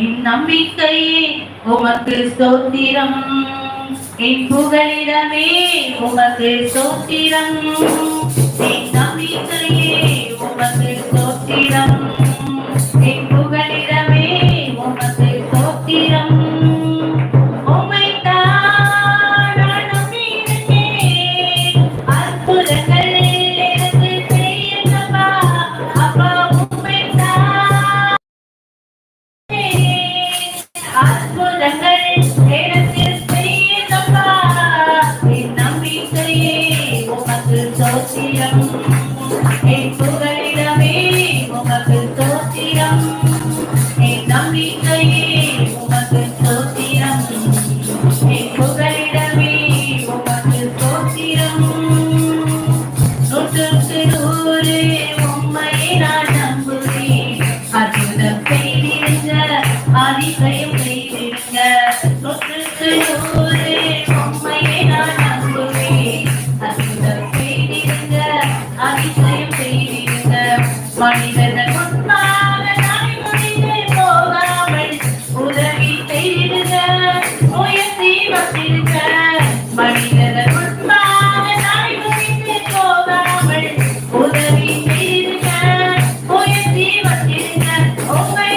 என் நம்பிக்கையே உமக்கு ஸ்தோத்திரம், என் புகலிடமே உமக்கு ஸ்தோத்திரம், என் நம்பிக்கையே உமக்கு ஸ்தோத்திரம், என் புகலிடமே உமக்கு ஸ்தோத்திரம். உம்மைத்தான் நான் நம்பியிருக்கேன், அற்புதங்கள் எனக்கு செய்யுங்கப்பா. அப்பா உம்மைத்தான் அற்புதங்கள் எனக்கு செய்யுங்கப்பா. என் நம்பிக்கையே உமக்கு ஸ்தோத்திரம், என் புகலிடமே உமக்கு ஸ்தோத்திரம், என் நம்பிக்கையே உமக்கு ஸ்தோத்திரம், என் புகலிடமே உமக்கு ஸ்தோத்திரம். நூற்றுக்கு நூறு உம்மையை நான் நம்புகிறேன், அற்புதம் செய்திருங்க, அதிசயம் செய்திருங்க. நூற்றுக்கு நூறு